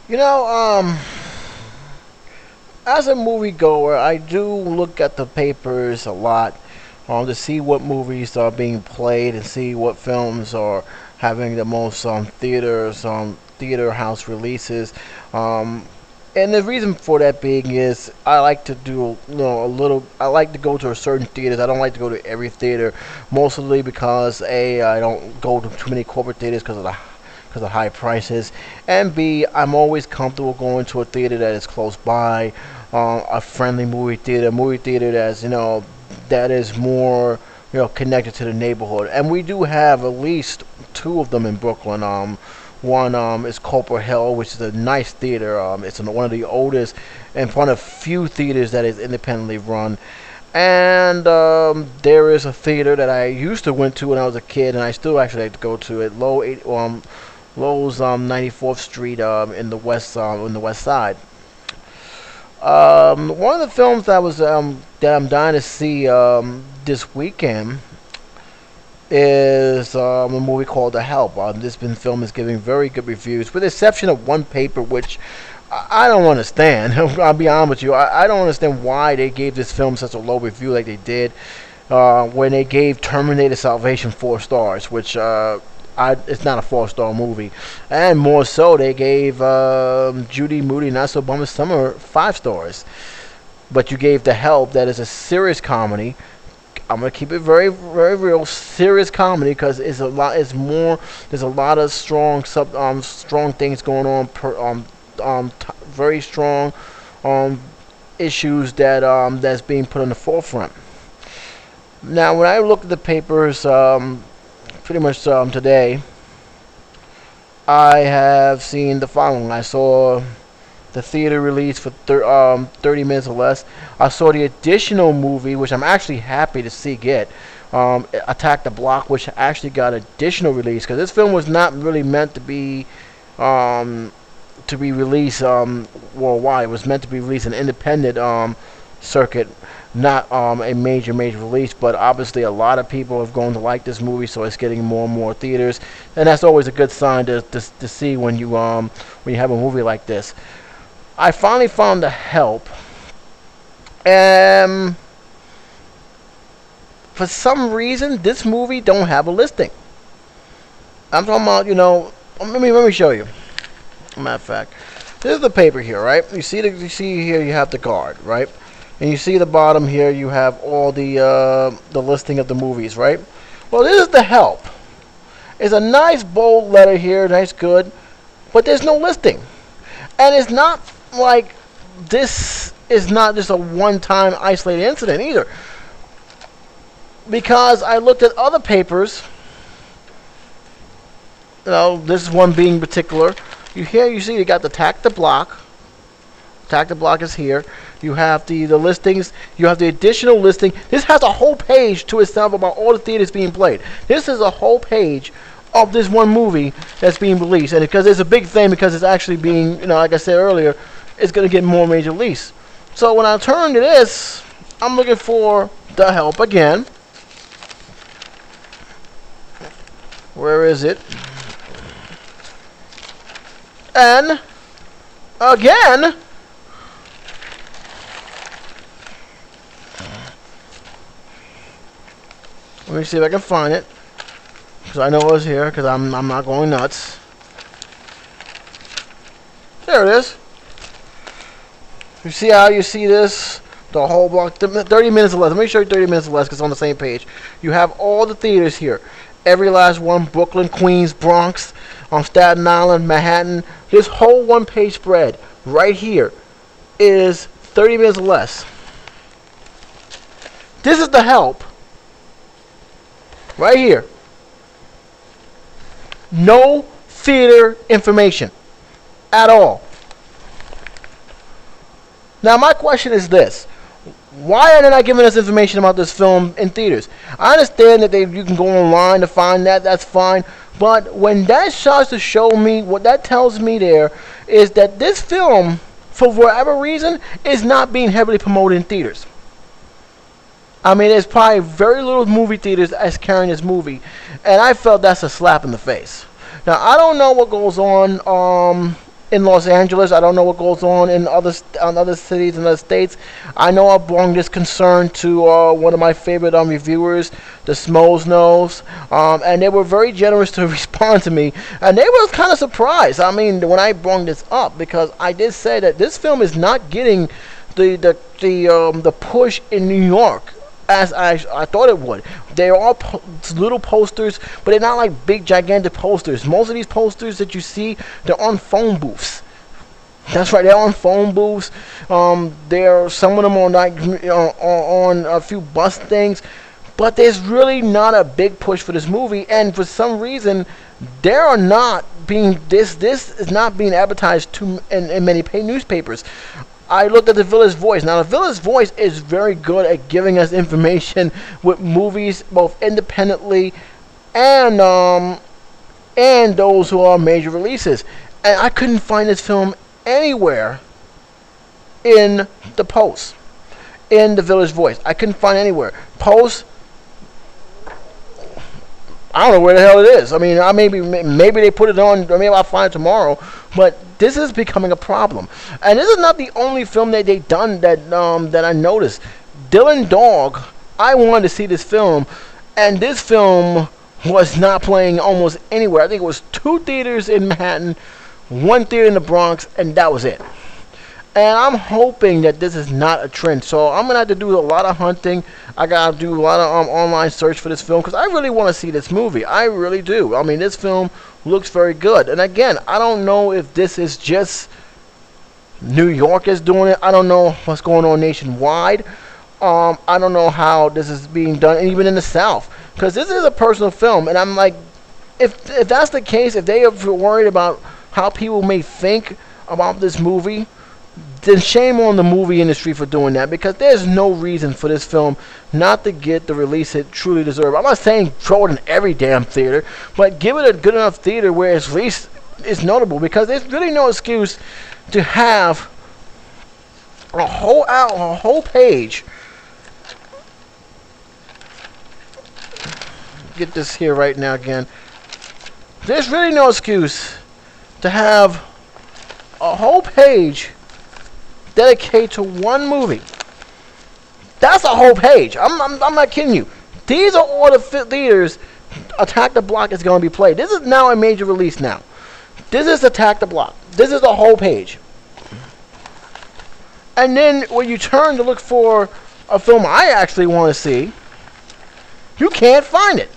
You know, as a moviegoer, I do look at the papers a lot to see what movies are being played and see what films are having the most theater house releases. Um, and the reason for that being is I like to do a little. I like to go to a certain theaters. I don't like to go to every theater, mostly because A, I don't go to too many corporate theaters because of high prices, and B, I'm always comfortable going to a theater that is close by, a friendly movie theater that's that is more connected to the neighborhood. And we do have at least two of them in Brooklyn. One is Copper Hill, which is a nice theater. It's one of the oldest and one of few theaters that is independently run. And there is a theater that I used to went to when I was a kid, and I still actually like to go to it. Lowe's 94th Street in the west side. One of the films that I'm dying to see this weekend is a movie called The Help. Film is giving very good reviews, with the exception of one paper, which I don't understand. I'll be honest with you. I don't understand why they gave this film such a low review like they did when they gave Terminator Salvation 4 stars, which it's not a 4-star movie. And more so, they gave Judy Moody Not So Bummer Summer 5 stars. But you gave The Help, that is a serious comedy. I'm gonna keep it very, very real, serious comedy, because it's a lot. It's more. There's a lot of strong things going on. Very strong issues that's being put on the forefront. Now, when I look at the papers, pretty much today, I have seen the following. I saw the theater release for 30 minutes or less. I saw the additional movie, which I'm actually happy to see get, Attack the Block, which actually got additional release, because this film was not really meant to be released worldwide. It was meant to be released in independent circuit, not a major release. But obviously a lot of people are going to like this movie, so it's getting more and more theaters, and that's always a good sign to see when you have a movie like this. I finally found The Help, and for some reason this movie don't have a listing. I'm talking about, let me show you. Matter of fact, this is the paper here, right? You see here you have the card, right? And you see the bottom here you have all the listing of the movies, right? Well, this is The Help. It's a nice bold letter here, nice good, but there's no listing. And it's not like this is not just a one-time isolated incident either, because I looked at other papers. This one being particular. You see they got the Attack the Block. Attack the Block is here. You have the listings. You have the additional listing. This has a whole page to itself about all the theaters being played. This is a whole page of this one movie that's being released, and because it's a big thing, because it's actually being, like I said earlier, it's going to get more major release. So when I turn to this, I'm looking for The Help again. Where is it? And again, let me see if I can find it, because I know it was here, because I'm not going nuts. There it is. You see how you see this? The whole block, 30 minutes or less. Let me show you 30 minutes or less, because it's on the same page. You have all the theaters here. Every last one: Brooklyn, Queens, Bronx, on Staten Island, Manhattan. This whole one-page spread right here is 30 minutes or less. This is The Help. Right here. No theater information at all. Now my question is this: why are they not giving us information about this film in theaters? I understand that you can go online to find that, that's fine. But when that starts to show me, what that tells me there is that this film, for whatever reason, is not being heavily promoted in theaters. I mean, there's probably very little movie theaters that's carrying this movie, and I felt that's a slap in the face. Now, I don't know what goes on in Los Angeles. I don't know what goes on in other cities and other states. I know I brought this concern to one of my favorite reviewers, the Smoes Knows, and they were very generous to respond to me, and they were kind of surprised. I mean, when I brought this up, because I did say that this film is not getting the push in New York as I thought it would. They're all little posters, but they're not like big, gigantic posters. Most of these posters that you see, they're on phone booths. That's right, they're on phone booths. There, some of them are like on a few bus things, but there's really not a big push for this movie. And for some reason, there are not being this is not being advertised in many paid newspapers. I looked at the Village Voice. Now, the Village Voice is very good at giving us information with movies, both independently and those who are major releases. And I couldn't find this film anywhere in the Post, in the Village Voice. I couldn't find it anywhere. Post, I don't know where the hell it is. I mean, maybe they put it on. Maybe I'll find it tomorrow. But this is becoming a problem, and this is not the only film that they've done that I noticed. Dylan Dog, I wanted to see this film, and this film was not playing almost anywhere. I think it was 2 theaters in Manhattan, 1 theater in the Bronx, and that was it. And I'm hoping that this is not a trend. So I'm going to have to do a lot of hunting. I got to do a lot of online search for this film, because I really want to see this movie. I really do. I mean, this film looks very good. And again, I don't know if this is just New York is doing it. I don't know what's going on nationwide. I don't know how this is being done, even in the South. Because this is a personal film. And I'm like, if that's the case, if they are worried about how people may think about this movie, then shame on the movie industry for doing that, because there's no reason for this film not to get the release it truly deserves. I'm not saying throw it in every damn theater, but give it a good enough theater where at least it's notable, because there's really no excuse to have a whole page. Get this here right now again. There's really no excuse to have a whole page dedicated to one movie. That's a whole page. I'm not kidding you. These are all the theaters Attack the Block is going to be played. This is now a major release now. This is Attack the Block. This is the whole page. And then when you turn to look for a film I actually want to see, you can't find it.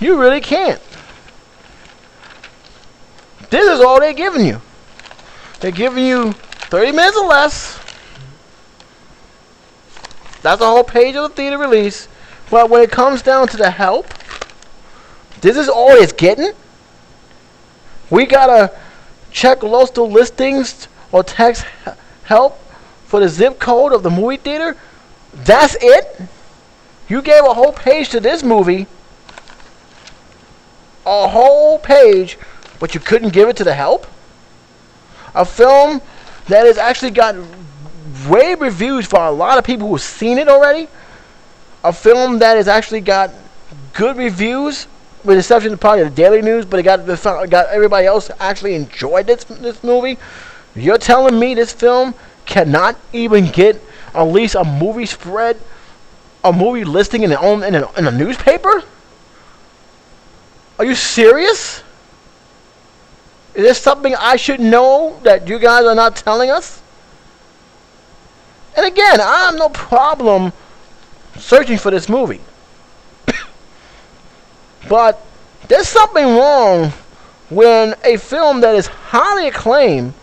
You really can't. This is all they're giving you. They're giving you 30 minutes or less. That's a whole page of the theater release. But when it comes down to The Help, this is all it's getting. We gotta check local listings or text help for the zip code of the movie theater. That's it? You gave a whole page to this movie. A whole page, but you couldn't give it to The Help? A film that has actually got rave reviews for a lot of people who've seen it already. A film that has actually got good reviews, with the exception of probably the Daily News, but it got everybody else actually enjoyed this movie. You're telling me this film cannot even get at least a movie spread, a movie listing in a newspaper? Are you serious? Is there something I should know that you guys are not telling us? And again, I have no problem searching for this movie. But there's something wrong when a film that is highly acclaimed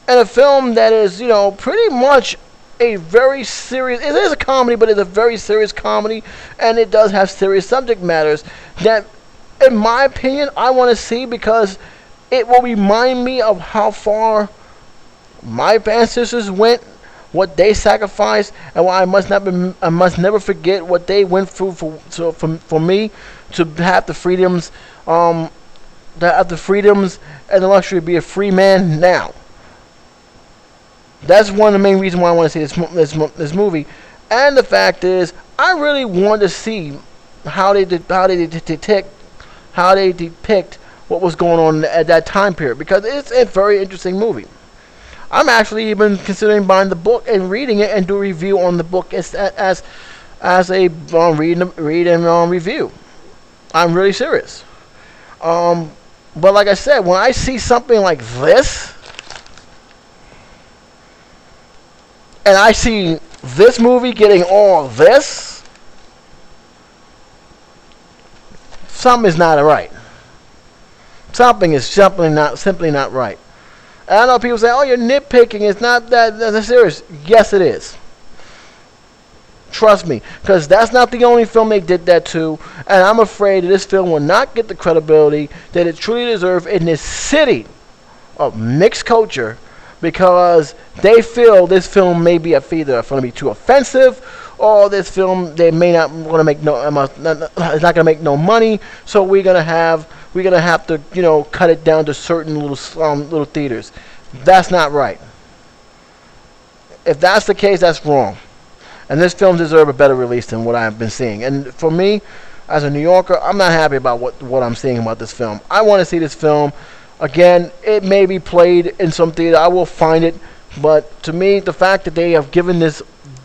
and a film that is, pretty much a very serious, it is a comedy, but it's a very serious comedy, and it does have serious subject matters that, in my opinion, I want to see, because it will remind me of how far my ancestors went, what they sacrificed, and why I must never forget what they went through for me to have the freedoms, and the luxury to be a free man now. That's one of the main reasons why I want to see this movie. And the fact is, I really want to see how they depict what was going on at that time period, because it's a very interesting movie. I'm actually even considering buying the book and reading it and do a review on the book as a read and review. I'm really serious. But like I said, when I see something like this, and I see this movie getting all this, something is not right. Something is simply not right. And I know people say, "Oh, you're nitpicking. It's not that serious." Yes, it is. Trust me, because that's not the only film they did that to, and I'm afraid that this film will not get the credibility that it truly deserves in this city of mixed culture, because they feel this film may be either going to be too offensive, or this film they may not want to make it's not going to make no money, so we're gonna have to cut it down to certain little theaters. That's not right. If that's the case, that's wrong. And this film deserves a better release than what I've been seeing. And for me, as a New Yorker, I'm not happy about what I'm seeing about this film. I want to see this film. Again, it may be played in some theater. I will find it. But to me, the fact that they have given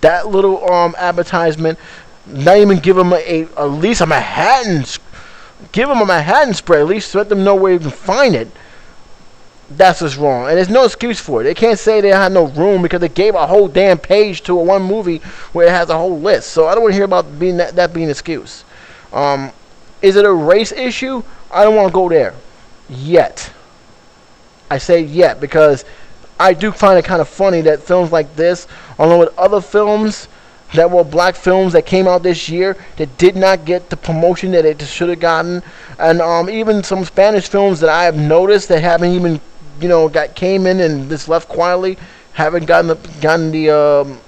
that little advertisement, not even give them at least a Manhattan, give them a Manhattan spread, at least let them know where you can find it. That's just wrong, and there's no excuse for it. They can't say they had no room because they gave a whole damn page to one movie where it has a whole list. So I don't want to hear about that being an excuse. Is it a race issue? I don't want to go there yet. I say yet because I do find it kind of funny that films like this, along with other films that were black films that came out this year that did not get the promotion that it should have gotten, and even some Spanish films that I have noticed that haven't even came in and just left quietly, haven't gotten the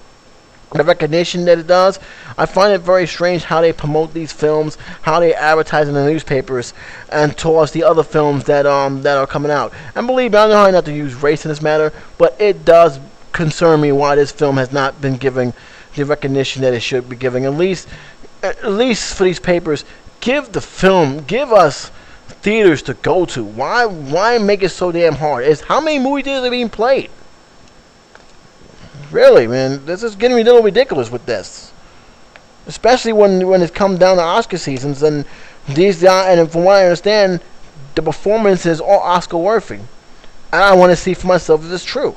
recognition that it does. I find it very strange how they promote these films, how they advertise in the newspapers, and towards the other films that are coming out. And believe me, I know how not to use race in this matter, but it does concern me why this film has not been giving the recognition that it should be giving. At least for these papers, give us theaters to go to. Why make it so damn hard? How many movie theaters are being played? Really, man, this is getting a little ridiculous with this. Especially when it's come down to Oscar seasons, and from what I understand, the performance is all Oscar worthy. And I want to see for myself if it's true.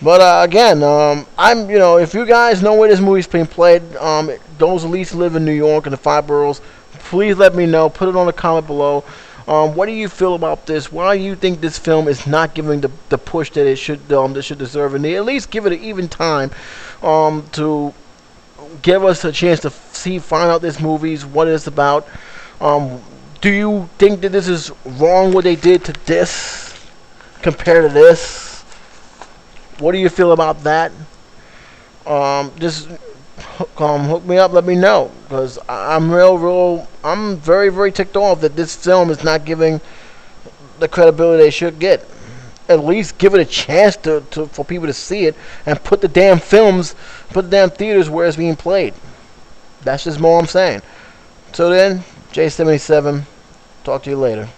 But again, if you guys know where this movie's being played, those at least live in New York and the 5 boroughs, please let me know. Put it on the comment below. What do you feel about this? Why do you think this film is not giving the push that it should deserve? And at least give it an even time to give us a chance to find out this movie's what it's about. Do you think that this is wrong what they did to this compared to this? What do you feel about that? Just hook me up, let me know, because I'm very, very ticked off that this film is not giving the credibility they should get. At least give it a chance for people to see it, and put the damn theaters where it's being played. That's just more I'm saying. So then, J77, talk to you later.